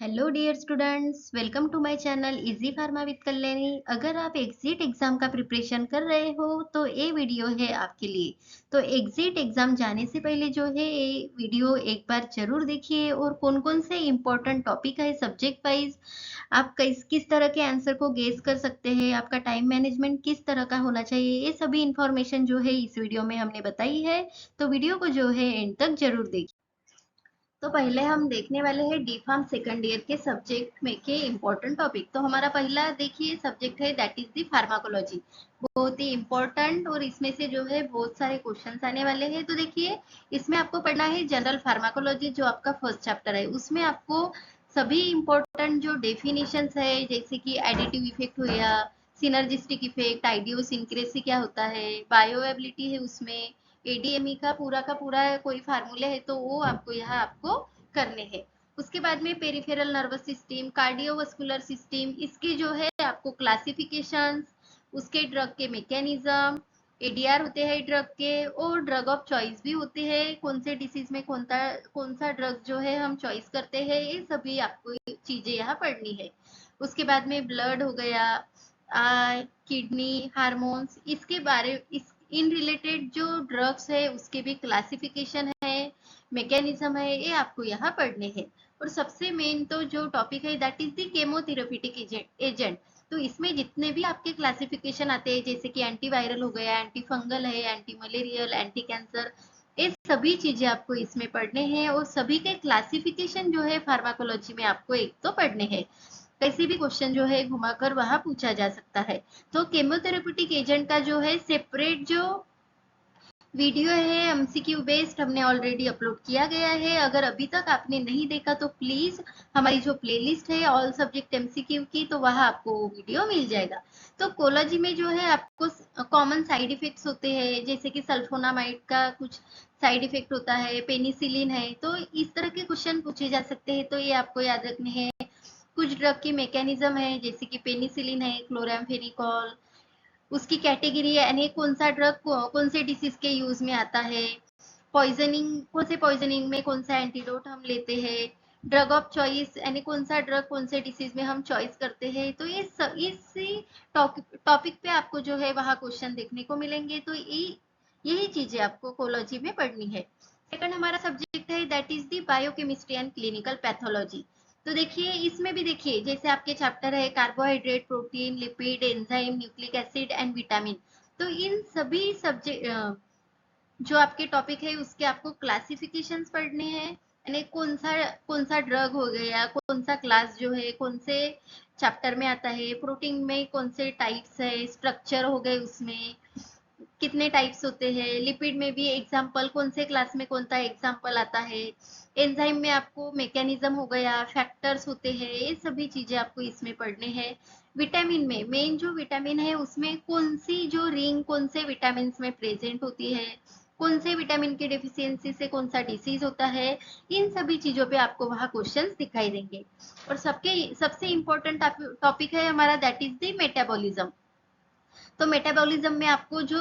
Hello dear students, welcome to my channel easy pharma with Kalyani. अगर आप exit exam का preparation कर रहे हो तो ये वीडियो है आपके लिए। तो एग्जिट एग्जाम जाने से पहले जो है ये वीडियो एक बार जरूर देखिए और कौन कौन से इम्पोर्टेंट टॉपिक है सब्जेक्ट वाइज आप किस किस तरह के आंसर को गेस कर सकते हैं, आपका टाइम मैनेजमेंट किस तरह का होना चाहिए, ये सभी इंफॉर्मेशन जो है इस वीडियो में हमने बताई है। तो वीडियो को जो है एंड तक जरूर देखिए। तो पहले हम देखने वाले हैं डी फार्म सेकंड ईयर के सब्जेक्ट में के इम्पोर्टेंट टॉपिक। तो हमारा पहला देखिए सब्जेक्ट है दैट इज दी फार्माकोलॉजी। बहुत ही इम्पोर्टेंट और इसमें से जो है बहुत सारे क्वेश्चंस आने वाले हैं। तो देखिए इसमें आपको पढ़ना है जनरल फार्माकोलॉजी, जो आपका फर्स्ट चैप्टर है। उसमें आपको सभी इम्पोर्टेंट जो डेफिनेशंस है, जैसे कि एडिटिव इफेक्ट हो या सिनर्जिस्टिक इफेक्ट, आइडियोसिंक्रेसी क्या होता है, बायोएबिलिटी है उसमें, एडीएमई का पूरा कोई फार्मूले है तो वो आपको यहाँ आपको करने हैं। उसके बाद में peripheral nervous system, cardiovascular system, इसके जो है आपको क्लासिफिकेशंस, उसके ड्रग के मैकेनिज्म, एडीआर होते हैं ड्रग के, और ड्रग ऑफ चॉइस भी होते हैं, कौन से डिसीज में कौन सा ड्रग जो है हम चॉइस करते हैं, ये सभी आपको चीजें यहाँ पढ़नी है। उसके बाद में ब्लड हो गया, किडनी, हार्मोन्स, इसके बारे इस इन रिलेटेड जो ड्रग्स है उसके भी क्लासिफिकेशन है, मैकेनिज्म है, ये आपको यहाँ पढ़ने हैं। और सबसे मेन तो जो टॉपिक है दैट इज द केमोथेरेप्यूटिक एजेंट। तो इसमें जितने भी आपके क्लासिफिकेशन आते हैं, जैसे कि एंटीवायरल हो गया, एंटी फंगल है, एंटी मलेरियल, एंटी कैंसर, ये सभी चीजें आपको इसमें पढ़ने हैं। और सभी के क्लासिफिकेशन जो है फार्माकोलॉजी में आपको एक तो पढ़ने हैं। कैसे भी क्वेश्चन जो है घुमाकर वहां पूछा जा सकता है। तो केमोथेरेप्यूटिक एजेंट का जो है सेपरेट जो वीडियो है एमसीक्यू बेस्ड हमने ऑलरेडी अपलोड किया गया है। अगर अभी तक आपने नहीं देखा तो प्लीज हमारी जो प्लेलिस्ट है ऑल सब्जेक्ट एमसीक्यू की, तो वहां आपको वो वीडियो मिल जाएगा। तो कोलॉजी में जो है आपको कॉमन साइड इफेक्ट्स होते हैं, जैसे कि सल्फोनामाइड का कुछ साइड इफेक्ट होता है, पेनिसिलिन है, तो इस तरह के क्वेश्चन पूछे जा सकते हैं, तो ये आपको याद रखने हैं। कुछ ड्रग की मैकेनिज्म है, जैसे कि पेनिसिलिन है, क्लोरामफेनिकॉल, उसकी कैटेगरी है, यानी कौन सा ड्रग कौन से डिसीज के यूज में आता है, पॉइजनिंग, कौन से पॉइजनिंग में कौन सा एंटीडोट हम लेते हैं, ड्रग ऑफ चॉइस, यानी कौन सा ड्रग कौन से डिसीज में हम चॉइस करते हैं। तो ये सब इसी टॉपिक पे आपको जो है वहाँ क्वेश्चन देखने को मिलेंगे। तो यही चीजें आपको कोलॉजी में पढ़नी है। सेकंड हमारा सब्जेक्ट है that is the biochemistry and clinical pathology. तो देखिए इसमें भी देखिए जैसे आपके चैप्टर है carbohydrate, protein, lipid, enzyme, nucleic acid and vitamin. तो इन सभी सब्जेक्ट जो आपके टॉपिक है उसके आपको क्लासिफिकेशंस पढ़ने हैं, यानी कौन सा ड्रग हो गया, कौन सा क्लास जो है कौन से चैप्टर में आता है, प्रोटीन में कौन से टाइप्स है, स्ट्रक्चर हो गए उसमें कितने टाइप्स होते हैं, लिपिड में भी एग्जाम्पल कौन से क्लास में कौन सा एग्जाम्पल आता है, एंजाइम में आपको मैकेनिज्म हो गया, फैक्टर्स होते हैं, ये सभी चीजें आपको इसमें पढ़ने हैं। विटामिन में मेन जो विटामिन है उसमें कौन सी जो रिंग कौन से विटामिन में प्रेजेंट होती है, कौन से विटामिन की डेफिशिएंसी से कौन सा डिसीज होता है, इन सभी चीजों पे आपको वहाँ क्वेश्चंस दिखाई देंगे। और सबसे इम्पोर्टेंट टॉपिक है हमारा दैट इज द मेटाबॉलिज्म। तो मेटाबॉलिज्म में आपको जो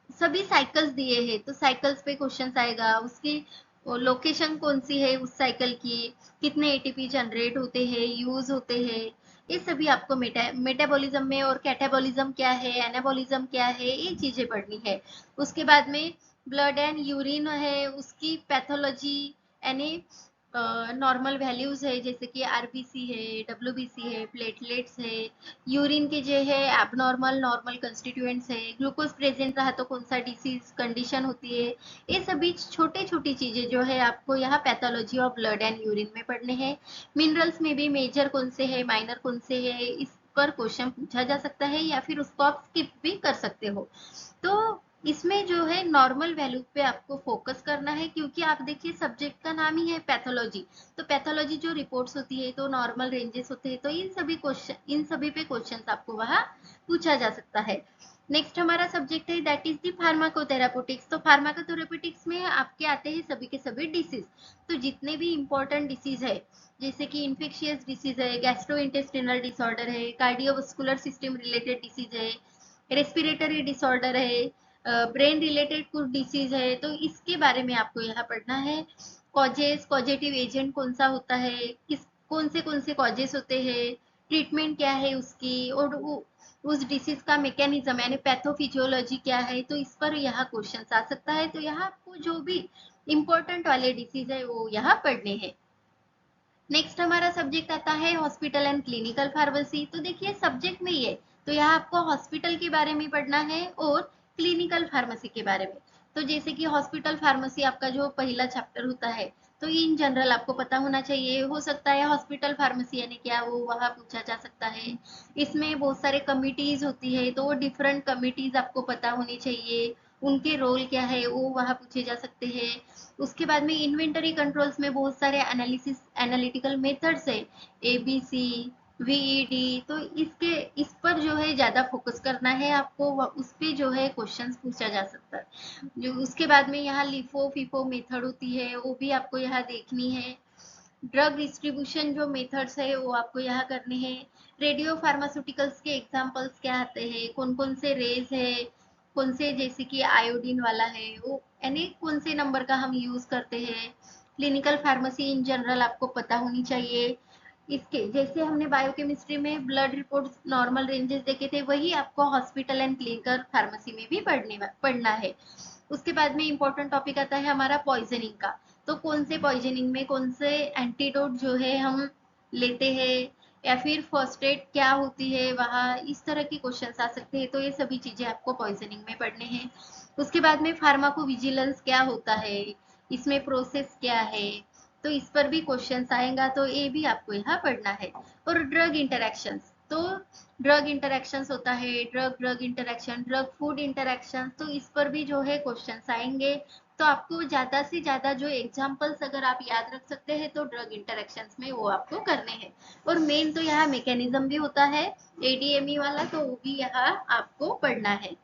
सभी साइकिल्स दिए हैं, तो साइकिल्स पे क्वेश्चन आएगा, उसकी लोकेशन कौन सी है उस साइकिल की, कितने एटीपी जनरेट होते हैं, यूज होते हैं, ये सभी आपको मेटाबॉलिज्म में। और कैटाबॉलिज्म क्या है, एनाबॉलिज्म क्या है, ये चीजें पढ़नी है। उसके बाद में ब्लड एंड यूरिन है, उसकी पैथोलॉजी, यानी नॉर्मल वैल्यूज है, जैसे कि आरबीसी है, डब्ल्यूबीसी है, प्लेटलेट्स है, यूरिन के जो है एबनॉर्मल नॉर्मल कंस्टिट्यूएंट्स है, ग्लूकोज प्रेजेंट रहा तो कौन सा डिसीज कंडीशन होती है, ये सभी छोटे छोटी चीजें जो है आपको यहाँ pathology of blood and urine में पढ़ने हैं। मिनरल्स में भी मेजर कौन से है, माइनर कौन से है, इस पर क्वेश्चन पूछा जा सकता है या फिर उसको आप स्किप भी कर सकते हो। तो इसमें जो है नॉर्मल वैल्यू पे आपको फोकस करना है, क्योंकि आप देखिए सब्जेक्ट का नाम ही है पैथोलॉजी। तो पैथोलॉजी जो रिपोर्ट्स होती है तो नॉर्मल रेंजेस होते हैं, तो इन सभी पे क्वेश्चंस आपको वहाँ पूछा जा सकता है। नेक्स्ट हमारा सब्जेक्ट है दैट इज द फार्माकोथेरापेटिक्स। तो फार्माकोथेरापेटिक्स में आपके आते हैं सभी के सभी डिसीज। तो जितने भी इंपॉर्टेंट डिसीज है, जैसे कि इन्फेक्शियस डिसीज है, गैस्ट्रो इंटेस्टिनल डिसऑर्डर है, कार्डियोवास्कुलर सिस्टम रिलेटेड डिसीज है, रेस्पिरेटरी डिसऑर्डर है, ब्रेन रिलेटेड कुछ डिसीज है, तो इसके बारे में आपको यहाँ पढ़ना है। कॉजेस, कॉजेटिव एजेंट कौन सा होता है, किस कौन से कॉजेस होते हैं, ट्रीटमेंट क्या है उसकी, और उस डिसीज का मैकेनिज्म यानी पैथोफिजियोलॉजी क्या है, तो इस पर यहाँ क्वेश्चन आ सकता है। तो यहाँ आपको जो भी इम्पोर्टेंट वाले डिसीज है वो यहाँ पढ़ने हैं। नेक्स्ट हमारा सब्जेक्ट आता है हॉस्पिटल एंड क्लिनिकल फार्मेसी। तो देखिए सब्जेक्ट में ये, तो यहाँ आपको हॉस्पिटल के बारे में पढ़ना है और क्लिनिकल फार्मेसी के बारे में। तो जैसे कि हॉस्पिटल फार्मेसी आपका जो पहला चैप्टर होता है, तो इन जनरल आपको पता होना चाहिए। हो सकता है हॉस्पिटल फार्मेसी यानी क्या, वो वहाँ पूछा जा सकता है। इसमें बहुत सारे कमिटीज होती है, तो वो डिफरेंट कमिटीज आपको पता होनी चाहिए, उनके रोल क्या है वो वहाँ पूछे जा सकते हैं। उसके बाद में इन्वेंटरी कंट्रोल्स में बहुत सारे एनालिसिस एनालिटिकल मेथड्स है, ABC, VED। तो इस पर जो है ज्यादा फोकस करना है आपको, उस पे जो है क्वेश्चंस पूछा जा सकता है। जो उसके बाद में यहाँ लिफो फिफो मेथड होती है, वो भी आपको यहाँ देखनी है। ड्रग डिस्ट्रीब्यूशन जो मेथड्स है वो आपको यहाँ करने हैं। रेडियो फार्मास्यूटिकल्स के एग्जांपल्स क्या आते हैं, कौन कौन से रेज है, कौन से जैसे कि आयोडीन वाला है वो, यानी कौन से नंबर का हम यूज करते हैं। क्लिनिकल फार्मेसी इन जनरल आपको पता होनी चाहिए। इसके जैसे हमने बायोकेमिस्ट्री में ब्लड रिपोर्ट नॉर्मल रेंजेस देखे थे, वही आपको हॉस्पिटल एंड क्लिनिकल फार्मेसी में भी पढ़ना है। उसके बाद में इंपॉर्टेंट टॉपिक आता है हमारा पॉइजनिंग का। तो कौन से पॉइजनिंग में कौन से एंटीडोट जो है हम लेते हैं, या फिर फर्स्ट एड क्या होती है वहाँ, इस तरह के क्वेश्चन आ सकते हैं। तो ये सभी चीजें आपको पॉइजनिंग में पढ़ने हैं। उसके बाद में फार्माकोविजिलेंस क्या होता है, इसमें प्रोसेस क्या है, तो इस पर भी क्वेश्चन आएगा, तो ये भी आपको यहाँ पढ़ना है। और ड्रग इंटरेक्शंस, तो ड्रग इंटरेक्शंस होता है, drug drug interaction, drug food interaction, तो इस पर भी जो है क्वेश्चंस आएंगे। तो आपको ज्यादा से ज्यादा जो एग्जांपल्स अगर आप याद रख सकते हैं तो ड्रग इंटरेक्शंस में वो आपको करने हैं। और मेन तो यहाँ मैकेनिज्म भी होता है ADME वाला, तो वो भी यहाँ आपको पढ़ना है।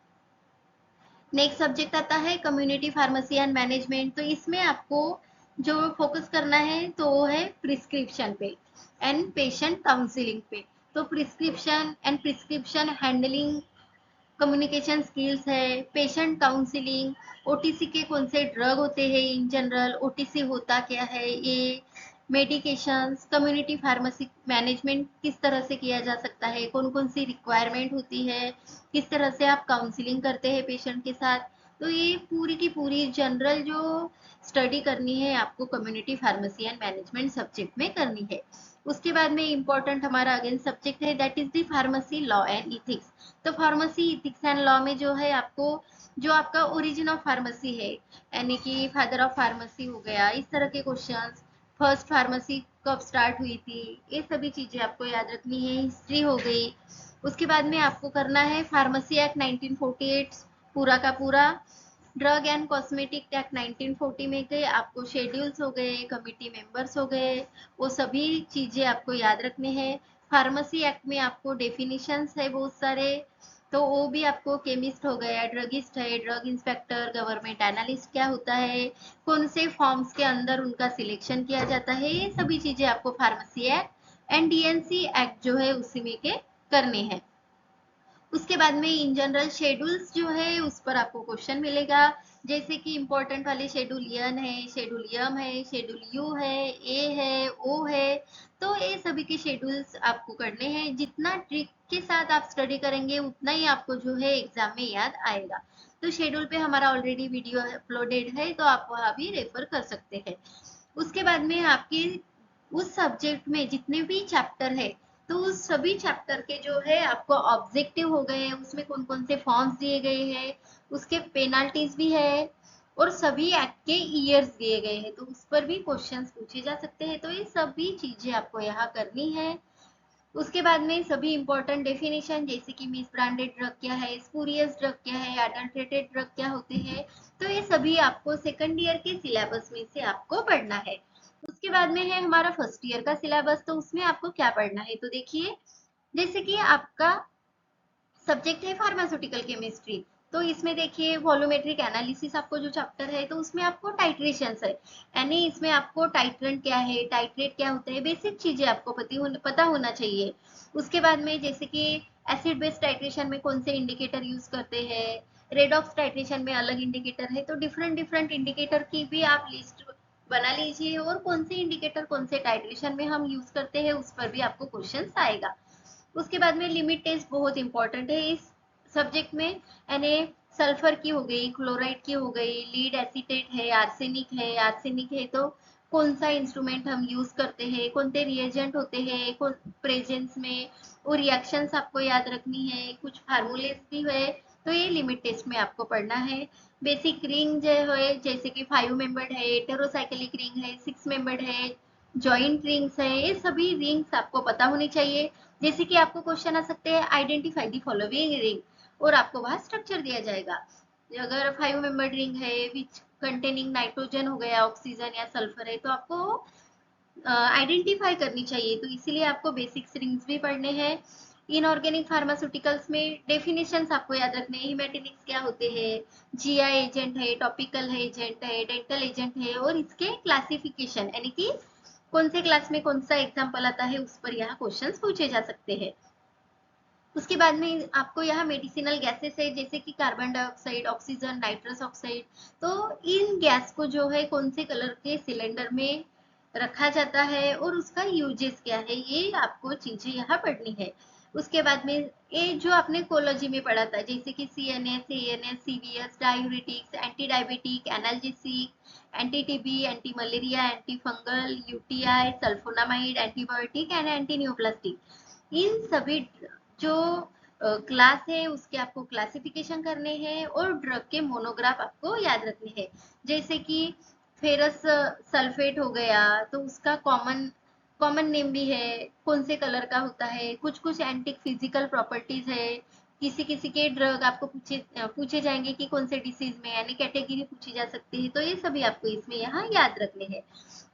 नेक्स्ट सब्जेक्ट आता है कम्युनिटी फार्मेसी एंड मैनेजमेंट। तो इसमें आपको जो फोकस करना है तो वो है प्रिस्क्रिप्शन पे एंड पेशेंट काउंसलिंग पे। तो प्रिस्क्रिप्शन हैंडलिंग, कम्युनिकेशन स्किल्स है, पेशेंट काउंसलिंग, OTC के कौन से ड्रग होते हैं, इन जनरल OTC होता क्या है, ये मेडिकेशंस, कम्युनिटी फार्मेसी मैनेजमेंट किस तरह से किया जा सकता है, कौन कौन सी रिक्वायरमेंट होती है, किस तरह से आप काउंसलिंग करते हैं पेशेंट के साथ। तो ये पूरी की पूरी जनरल जो स्टडी करनी है आपको community pharmacy and management subject में करनी है। उसके बाद में इम्पोर्टेंट हमारा अगेन सब्जेक्ट है that is the pharmacy law and ethics. तो फार्मेसी इथिक्स एंड लॉ में जो है आपको जो आपका ओरिजिन ऑफ फार्मेसी है, यानी कि फादर ऑफ फार्मेसी हो गया, इस तरह के क्वेश्चंस, फर्स्ट फार्मेसी कब स्टार्ट हुई थी, ये सभी चीजें आपको याद रखनी है। हिस्ट्री हो गई। उसके बाद में आपको करना है फार्मेसी एक्ट 1948 पूरा का पूरा, ड्रग एंड कॉस्मेटिक एक्ट 1940 में के आपको शेड्यूल्स हो गए, कमिटी मेंबर्स हो गए, वो सभी चीजें आपको याद रखने हैं। फार्मेसी एक्ट में आपको डेफिनेशंस है बहुत सारे, तो वो भी आपको केमिस्ट हो गया, ड्रगिस्ट है, ड्रग इंस्पेक्टर, गवर्नमेंट एनालिस्ट क्या होता है, कौन से फॉर्म्स के अंदर उनका सिलेक्शन किया जाता है, ये सभी चीजें आपको pharmacy act and DNC act जो है उसी में के करने हैं। उसके बाद में इन जनरल शेड्यूल्स जो है उस पर आपको क्वेश्चन मिलेगा, जैसे कि इंपॉर्टेंट वाले शेड्यूल एन है, शेड्यूल यम है, शेड्यूल यू है, ए है, ओ है। तो ये सभी के शेड्यूल्स आपको करने हैं। जितना ट्रिक के साथ आप स्टडी करेंगे उतना ही आपको जो है एग्जाम में याद आएगा। तो शेड्यूल पे हमारा ऑलरेडी वीडियो अपलोडेड है, तो आप वहाँ भी रेफर कर सकते हैं। उसके बाद में आपके उस सब्जेक्ट में जितने भी चैप्टर है, तो उस सभी चैप्टर के जो है आपको ऑब्जेक्टिव हो गए हैं, उसमें कौन कौन से फॉर्म्स दिए गए हैं, उसके पेनाल्टीज भी है, और सभी एक्ट के ईयर्स दिए गए हैं, तो उस पर भी क्वेश्चंस पूछे जा सकते हैं। तो ये सभी चीजें आपको यहाँ करनी है। उसके बाद में सभी इंपॉर्टेंट डेफिनेशन, जैसे कि मिस ब्रांडेड ड्रग क्या है, स्पूरियस ड्रग क्या है, अडल्ट्रेटेड ड्रग क्या होते हैं, तो ये सभी आपको सेकंड ईयर के सिलेबस में से आपको पढ़ना है। उसके बाद में है हमारा फर्स्ट ईयर का सिलेबस। तो उसमें आपको क्या पढ़ना है, तो देखिए जैसे कि आपका सब्जेक्ट है फार्मास्यूटिकल केमिस्ट्री, तो इसमें देखिए वॉल्यूमेट्रिक एनालिसिस आपको जो चैप्टर है, तो उसमें आपको टाइट्रेशन है, यानी इसमें आपको टाइट्रेंट क्या है, टाइट्रेट क्या होता है, बेसिक चीजें आपको पता होना चाहिए। उसके बाद में जैसे कि एसिड बेस टाइट्रेशन में कौन से इंडिकेटर यूज करते हैं, रेडॉक्स टाइट्रेशन में अलग इंडिकेटर है, तो डिफरेंट डिफरेंट इंडिकेटर की भी आप लिस्ट बना लीजिए, और कौन से इंडिकेटर कौन से टाइट्रेशन में हम यूज करते हैं उस पर भी आपको क्वेश्चन आएगा। उसके बाद में लिमिट टेस्ट बहुत इंपॉर्टेंट है इस सब्जेक्ट में, यानी सल्फर की हो गई, क्लोराइड की हो गई, लीड एसीटेट है, आर्सेनिक है, आर्सेनिक है तो कौन सा इंस्ट्रूमेंट हम यूज करते हैं, कौन से रिएजेंट होते हैं कौन प्रेजेंस में, वो रिएक्शंस आपको याद रखनी है, कुछ फार्मूलेस भी है, तो ये लिमिट टेस्ट में आपको पढ़ना है। बेसिक रिंग जो है जैसे कि 5 मेंबर्ड है, टेरोसाइक्लिक रिंग है, 6 मेंबर्ड है, जॉइंट रिंग्स है, ये सभी रिंग्स आपको पता होनी चाहिए। जैसे कि आपको क्वेश्चन आ सकते हैं आइडेंटिफाई द फॉलोइंग रिंग, और आपको वहां स्ट्रक्चर दिया जाएगा। अगर 5 मेंबर्ड रिंग है विच कंटेनिंग नाइट्रोजन हो गया, ऑक्सीजन या सल्फर है, तो आपको आइडेंटिफाई करनी चाहिए, तो इसीलिए आपको बेसिक्स रिंग्स भी पढ़ने हैं। इनऑर्गेनिक फार्मास्यूटिकल्स में डेफिनेशंस आपको याद रखने हैं, हिमेटिनिक्स क्या होते हैं, जीआई एजेंट है, टॉपिकल है एजेंट है, डेंटल एजेंट है, और इसके क्लासिफिकेशन, यानी कि कौन से क्लास में कौन सा एग्जाम्पल आता है उस पर यहाँ क्वेश्चंस पूछे जा सकते हैं। उसके बाद में आपको यहाँ मेडिसिनल गैसेस है जैसे कि carbon dioxide, oxygen, nitrous oxide, तो इन गैस को जो है कौन से कलर के सिलेंडर में रखा जाता है और उसका यूजेस क्या है, ये आपको चीजें यहाँ पढ़नी है। उसके बाद में ये जो आपने कोलॉजी में पढ़ा था जैसे कि CNS, ANS, CVS, diuretics, anti diabetic, analgesic, anti TB, anti malaria, anti fungal, UTI, sulphonamide, antibiotic and anti neoplastic, इन सभी जो क्लास है उसके आपको क्लासिफिकेशन करने हैं, और ड्रग के मोनोग्राफ आपको याद रखने हैं। जैसे कि फेरस सल्फेट हो गया तो उसका कॉमन कॉमन नेम भी है, कौन से कलर का होता है, कुछ कुछ एंटी फिजिकल प्रॉपर्टीज है, किसी किसी के ड्रग आपको पूछे जाएंगे कि कौन से डिसीज में, यानी कैटेगरी पूछी जा सकती है, तो ये सभी आपको इसमें यहाँ याद रखने हैं।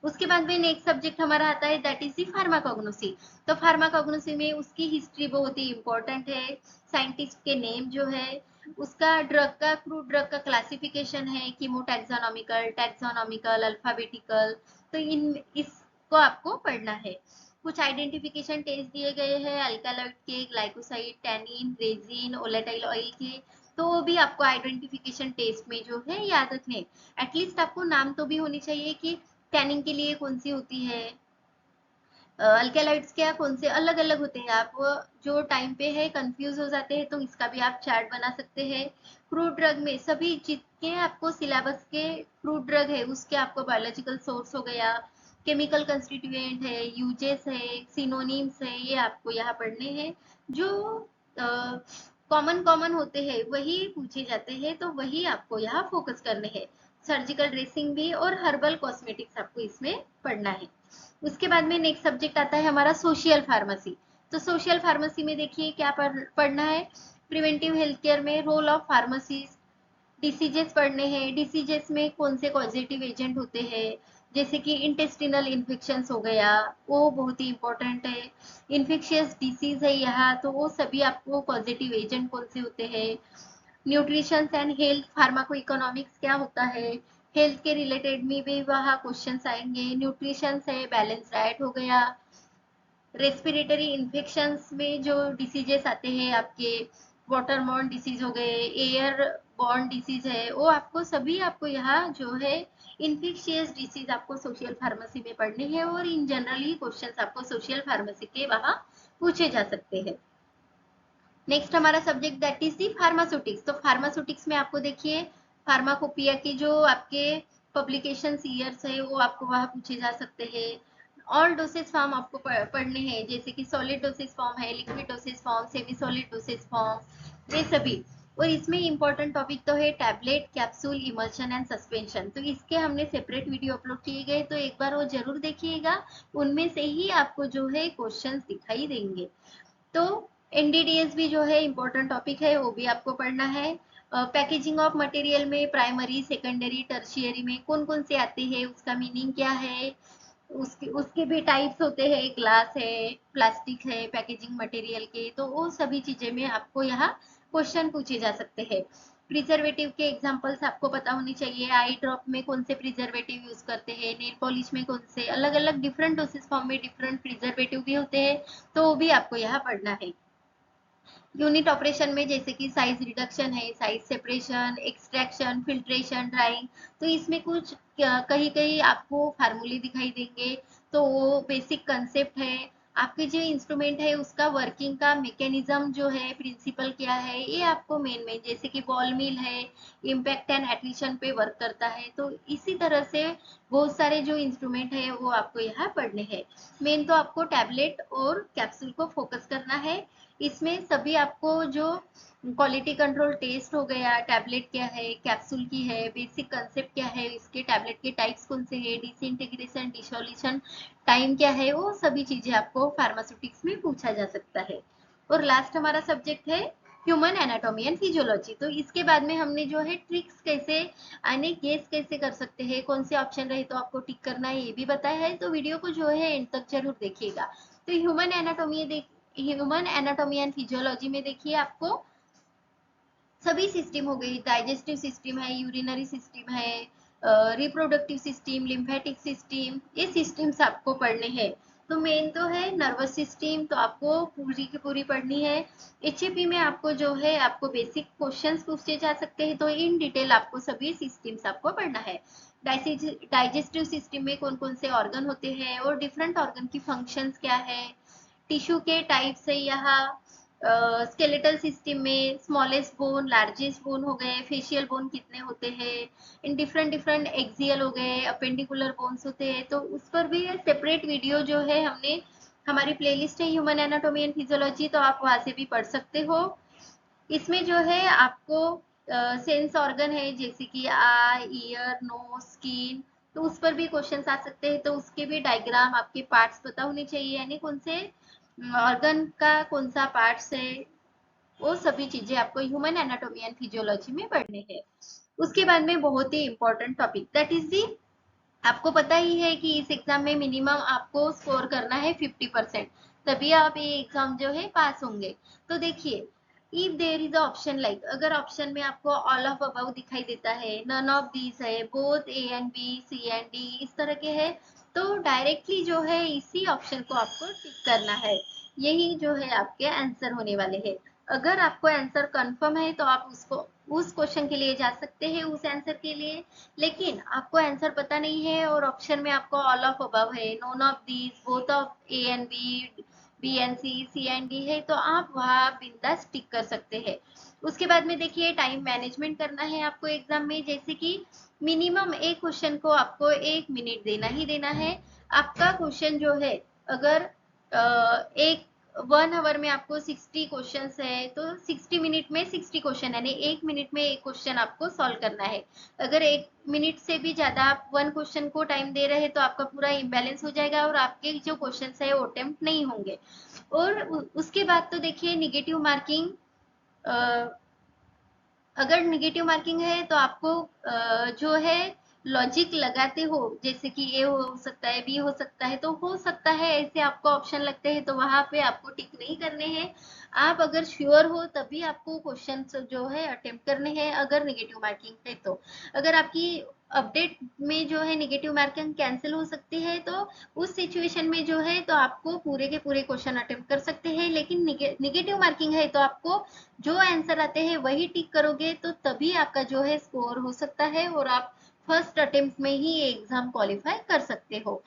उसके बाद में नेक्स्ट सब्जेक्ट हमारा आता है दैट इज दी फार्माकोग्नोसी। तो फार्माकोग्नोसी में उसकी हिस्ट्री बहुत ही इंपॉर्टेंट है, साइंटिस्ट के नेम जो है, उसका ड्रग का क्रूड ड्रग का क्लासिफिकेशन है, कीमोटैक्सोनॉमिकल, टैक्सोनॉमिकल, अल्फाबेटिकल, तो इन इसको आपको पढ़ना है। कुछ आइडेंटिफिकेशन टेस्ट दिए गए हैं अल्कालॉइड के, ग्लाइकोसाइड, टैनिन, रेजिन, ओलेटाइल ऑयल के, तो वो भी आपको आइडेंटिफिकेशन टेस्ट में जो है याद रखने। एटलीस्ट आपको नाम तो भी होनी चाहिए कि टैनिंग के लिए कौन सी होती है, अल्केलाइड्स क्या कौन से अलग अलग होते हैं, आप जो टाइम पे है कंफ्यूज हो जाते हैं तो इसका भी आप चार्ट बना सकते हैं। क्रूड ड्रग में सभी जितने आपको सिलेबस के क्रूड ड्रग है उसके आपको बायोलॉजिकल सोर्स हो गया, केमिकल कंस्टिट्यूएंट है, यूजेस है, सिनोनिम्स है, ये आपको यहाँ पढ़ने हैं। जो कॉमन कॉमन होते हैं वही पूछे जाते हैं, तो वही आपको यहाँ फोकस करने हैं। सर्जिकल ड्रेसिंग भी और हर्बल कॉस्मेटिक्स आपको इसमें पढ़ना है। उसके बाद में नेक्स्ट सब्जेक्ट आता है हमारा सोशल फार्मेसी। तो सोशल फार्मेसी में देखिए क्या पढ़ना है, प्रिवेंटिव हेल्थ केयर में रोल ऑफ फार्मेसी, डिसीजेस पढ़ने हैं, डिसीजेस में कौन से पॉजिटिव एजेंट होते हैं, जैसे कि इंटेस्टिनल इन्फेक्शन हो गया, वो बहुत ही इंपॉर्टेंट है। इन्फेक्शियस डिसीज है यहाँ, तो वो सभी आपको पॉजिटिव एजेंट कौन से होते हैं। Nutrition and health pharmaco economics क्या होता है, हेल्थ के रिलेटेड में भी वहाँ क्वेश्चंस आएंगे। न्यूट्रिशन है, बैलेंस डाइट हो गया। रेस्पिरेटरी इन्फेक्शंस में जो डिसीजेस आते हैं आपके, वाटर बॉर्न डिसीज हो गए, एयर बॉर्न डिसीज है, वो आपको सभी आपको यहाँ जो है इन्फेक्शियस डिसीज आपको सोशल फार्मेसी में पढ़ने हैं, और इन जनरली क्वेश्चंस आपको सोशल फार्मेसी के वहाँ पूछे जा सकते हैं। नेक्स्ट हमारा subject that is the pharmaceutics. तो फार्मास्यूटिक्स में आपको देखिए फार्माकोपिया की जो आपके पब्लिकेशन ईयर्स है वो आपको वहाँ पूछे जा सकते हैं। ऑल डोसेज फॉर्म आपको पढ़ने हैं, जैसे कि सॉलिड डोसेज फॉर्म है, liquid dosage form, semi solid dosage form, ये सभी। और इसमें इंपॉर्टेंट टॉपिक तो है tablet, capsule, emulsion and suspension, तो इसके हमने सेपरेट वीडियो अपलोड किए गए, तो एक बार वो जरूर देखिएगा, उनमें से ही आपको जो है क्वेश्चंस दिखाई देंगे। तो एनडीडीएस भी जो है इम्पोर्टेंट टॉपिक है, वो भी आपको पढ़ना है। पैकेजिंग ऑफ मटेरियल में प्राइमरी, सेकेंडरी, टर्शियरी में कौन कौन से आते हैं, उसका मीनिंग क्या है, उसके उसके भी टाइप्स होते हैं, ग्लास है, प्लास्टिक है, पैकेजिंग मटेरियल के, तो वो सभी चीजें में आपको यहाँ क्वेश्चन पूछे जा सकते हैं। प्रिजर्वेटिव के एग्जांपल्स आपको पता होनी चाहिए, आई ड्रॉप में कौन से प्रिजर्वेटिव यूज करते हैं, नेल पॉलिश में कौन से, अलग अलग डिफरेंट डोसेज फॉर्म में डिफरेंट प्रिजर्वेटिव भी होते हैं, तो वो भी आपको यहाँ पढ़ना है। यूनिट ऑपरेशन में जैसे कि साइज रिडक्शन है, size separation, extraction, filtration, drawing, तो इसमें कुछ कहीं कहीं आपको फार्मूले दिखाई देंगे, तो वो बेसिक कंसेप्ट है। आपके जो इंस्ट्रूमेंट है उसका वर्किंग का मैकेनिज्म जो है, प्रिंसिपल क्या है, ये आपको मेन मेन, जैसे कि बॉल मिल है, इम्पैक्ट एंड एट्रिशन पे वर्क करता है, तो इसी तरह से बहुत सारे जो इंस्ट्रूमेंट है वो आपको यहाँ पढ़ने हैं। मेन तो आपको टैबलेट और कैप्सूल को फोकस करना है। इसमें सभी आपको जो क्वालिटी कंट्रोल टेस्ट हो गया, टैबलेट क्या है, कैप्सूल की है, बेसिक कंसेप्ट क्या है, इसके टैबलेट के टाइप्स कौन से हैं, डिसइंटीग्रेशन, डिसोल्यूशन टाइम क्या है, वो सभी चीजें आपको फार्मास्यूटिक्स में पूछा जा सकता है। और लास्ट हमारा सब्जेक्ट है ह्यूमन एनाटॉमी एंड फिजियोलॉजी। तो इसके बाद में हमने जो है ट्रिक्स कैसे आने गेस कैसे कर सकते हैं, कौन से ऑप्शन रहे तो आपको टिक करना है, ये भी बताया है, तो वीडियो को जो है एंड तक जरूर देखिएगा। तो ह्यूमन एनाटॉमी एंड फिजियोलॉजी में देखिए आपको सभी सिस्टम हो गई, डाइजेस्टिव सिस्टम है, यूरिनरी सिस्टम है, रिप्रोडक्टिव सिस्टम, लिम्फेटिक सिस्टम, ये सिस्टम्स आपको पढ़ने हैं। तो मेन तो है नर्वस सिस्टम, तो आपको पूरी की पूरी पढ़नी है। एचएपी में आपको जो है आपको बेसिक क्वेश्चंस पूछे जा सकते हैं, तो इन डिटेल आपको सभी सिस्टम्स आपको पढ़ना है। डाइजेस्टिव सिस्टम में कौन कौन से ऑर्गन होते हैं और डिफरेंट ऑर्गन की फंक्शंस क्या है, टिश्यू के टाइप्स है यहाँ, स्केलेटल सिस्टम में स्मॉलेस्ट बोन, लार्जेस्ट बोन हो गए, फेशियल बोन कितने होते हैं, इन डिफरेंट डिफरेंट एक्सियल हो गए, अपेंडिकुलर बोन्स होते हैं, तो उस पर भी सेपरेट वीडियो जो है हमने, हमारी प्लेलिस्ट है ह्यूमन एनाटॉमी एंड फिजियोलॉजी, तो आप वहां से भी पढ़ सकते हो। इसमें जो है आपको सेंस ऑर्गन है, जैसे कि आई, ईयर, नोज, स्किन, तो उस पर भी क्वेश्चंस आ सकते हैं, तो उसके भी डायग्राम, आपके पार्ट्स पता होने चाहिए, यानी कौन से ऑर्गन का कौन सा पार्ट्स है, वो सभी चीजें आपको ह्यूमन एनाटॉमी एंड फिजियोलॉजी में पढ़ने हैं। उसके बाद में बहुत ही important topic, that is the, आपको पता ही है कि इस एग्जाम में मिनिमम आपको स्कोर करना है 50%, तभी आप ये एग्जाम जो है पास होंगे। तो देखिए, if there is option like, अगर ऑप्शन में आपको ऑल ऑफ अबव दिखाई देता है, नन ऑफ दीज है, both A and B, C and D, इस तरह के है, तो डायरेक्टली जो है इसी ऑप्शन को आपको टिक करना है, यही जो है आपके आंसर होने वाले हैं। अगर आपको आंसर कंफर्म है तो आप उसको उस क्वेश्चन के लिए जा सकते हैं, उस आंसर के लिए। लेकिन आपको आंसर पता नहीं है और ऑप्शन में आपको ऑल ऑफ अबव है, none of these, both of A and B, B and C, C and D है, तो आप वहां बिंदास टिक कर सकते हैं। उसके बाद में देखिए, टाइम मैनेजमेंट करना है आपको एग्जाम में, जैसे कि मिनिमम एक क्वेश्चन को आपको 1 मिनट देना ही देना है। आपका क्वेश्चन जो है, अगर एक 1 आवर में आपको 60 क्वेश्चन है, तो 60 मिनट में 60 क्वेश्चन, यानी 1 मिनट में एक क्वेश्चन आपको सॉल्व करना है। अगर 1 मिनट से भी ज्यादा आप वन क्वेश्चन को टाइम दे रहे हैं, तो आपका पूरा इम्बैलेंस हो जाएगा और आपके जो क्वेश्चन है वो अटेम्प्ट नहीं होंगे। और उसके बाद तो देखिए निगेटिव मार्किंग, अगर निगेटिव मार्किंग है तो आपको जो है लॉजिक लगाते हो, जैसे कि ए हो सकता है, बी हो सकता है, तो हो सकता है ऐसे आपको ऑप्शन लगते हैं, तो वहां पे आपको टिक नहीं करने हैं। आप अगर श्योर हो तभी आपको क्वेश्चन जो है अटेम्प्ट करने हैं, अगर निगेटिव मार्किंग है तो। अगर आपकी अपडेट में जो है निगेटिव मार्किंग कैंसिल हो सकती है, तो उस सिचुएशन में जो है तो आपको पूरे के पूरे क्वेश्चन अटेम्प्ट कर सकते हैं। लेकिन निगेटिव मार्किंग है तो आपको जो आंसर आते हैं वही टिक करोगे, तो तभी आपका जो है स्कोर हो सकता है और आप फर्स्ट अटेम्प्ट में ही ये एग्जाम क्वालिफाई कर सकते हो।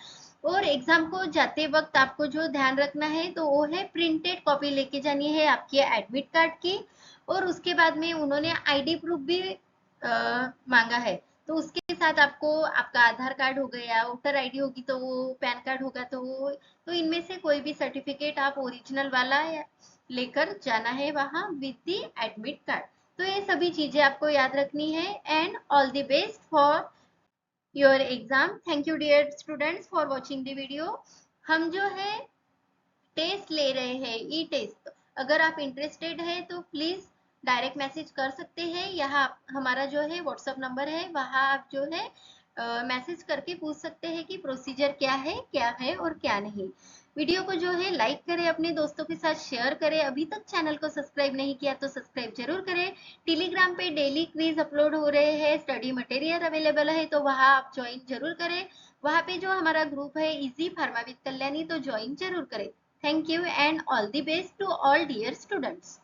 और एग्जाम को जाते वक्त आपको जो ध्यान रखना है तो वो है प्रिंटेड कॉपी लेके जानी है आपकी एडमिट कार्ड की, और उसके बाद में उन्होंने आईडी प्रूफ भी मांगा है, तो उसके साथ आपको आपका आधार कार्ड हो गया, वोटर आईडी होगी तो वो, पैन कार्ड होगा तो वो, तो इनमें से कोई भी सर्टिफिकेट आप ओरिजिनल वाला लेकर जाना है वहां विद दी एडमिट कार्ड। तो ये सभी चीजें आपको याद रखनी है। And all the best for your exam. Thank you dear students for watching the video. हम जो है टेस्ट ले रहे हैं, ई टेस्ट, अगर आप इंटरेस्टेड है तो प्लीज डायरेक्ट मैसेज कर सकते हैं, यहाँ हमारा जो है व्हाट्सएप नंबर है, वहां आप जो है मैसेज करके पूछ सकते हैं कि प्रोसीजर क्या है और क्या नहीं। वीडियो को जो है लाइक करें, अपने दोस्तों के साथ शेयर करें, अभी तक चैनल को सब्सक्राइब नहीं किया तो सब्सक्राइब जरूर करें। टेलीग्राम पे डेली क्विज अपलोड हो रहे हैं, स्टडी मटेरियल अवेलेबल है, तो वहां आप ज्वाइन जरूर करें। वहां पे जो हमारा ग्रुप है इजी फार्मा विद कल्याणी, तो ज्वाइन जरूर करें। Thank you and all the best to all dear students.